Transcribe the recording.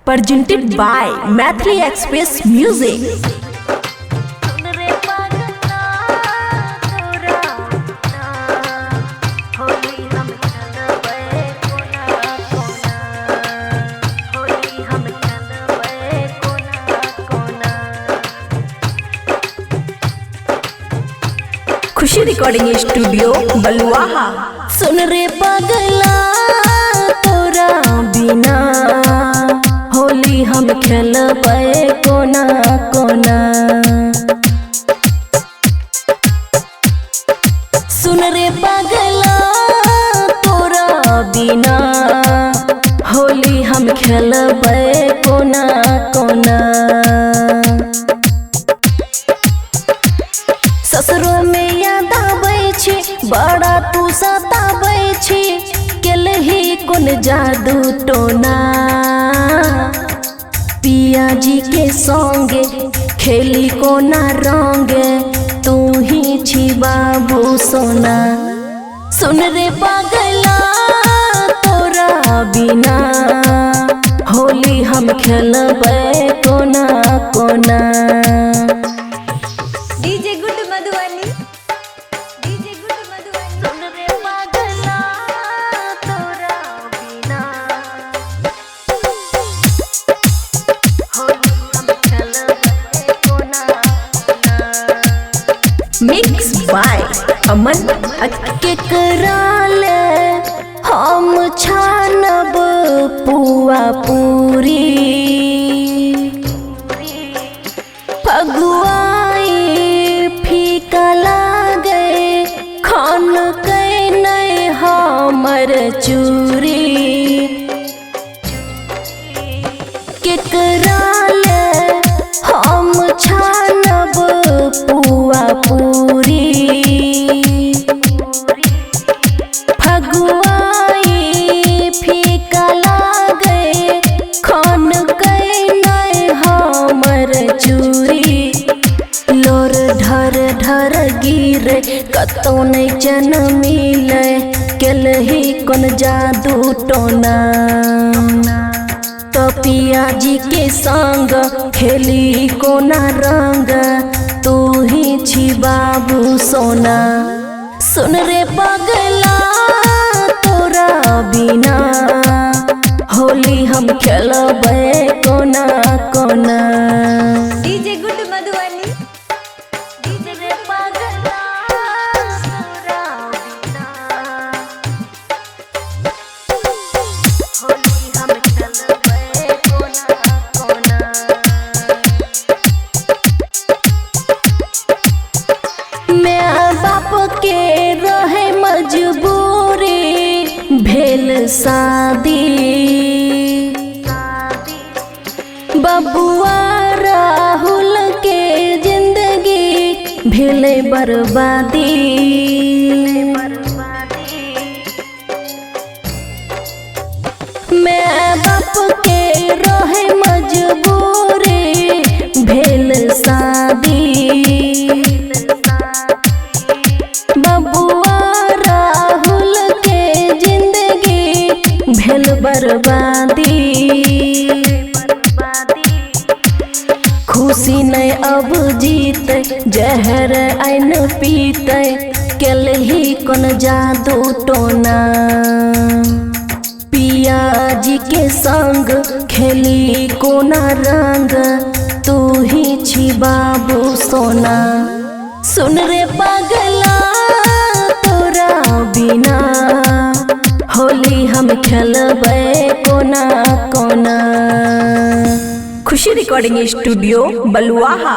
presented by Mathli Express Music. Khushi recording studio Baluaha. सुन रे पगला तोरा बिना होली हम खेलबे कोना कोना। सुन रे पगला तोरा बिना होली हम खेलबे कोना कोना। ससुरो में याद आबै छी बड़ा तू सताबै छी केलही कोन जादू टोना। पिया जी के संगे खेली कोना रंगे तू ही छी बाबू सोना। सुन रे पगला तोरा बिना होली हम खेलबे कोना कोना। मिक्स बाय अमन के कराले हम छानब पुआ पूरी। फगुआई फीका लागे खान के नहीं हमर चूरी। के कराले हम छानब पुआ पूरी। फगुआई फीका लागे खान के नहीं हमर चूरी। लोर ढर ढर गिरे कतौ नहीं जन मिले केलही कोन जादू टोना। तो पिया जी के संग खेली कोना रंग तू ही छी बाबू सोना। सुन रे पगला तोरा बिना होली हम खेलबे कोना कोना। डीजे गुड मधुबनी डीजे रे पगला तोरा बिना होली हम खेलबे कोना कोना। मैं बाप के रहे मजबूरी भेल शादी। बबुआ राहुल के जिंदगी भेले बर्बादी। मैं बाप के रहे मजबूरी भेल शादी। बबुआ राहुल के जिंदगी भेल बर्बादी। खुशी नहीं अब जीते जहर आइन पीते केलही कोन जादू टोना। पिया जी के संग खेली कोना रंग तू ही छी बाबू सोना। सुन रे पगला तोरा बिना होली हम खेलबे कोना कोना। खुशी रिकॉर्डिंग स्टूडियो बलुआहा।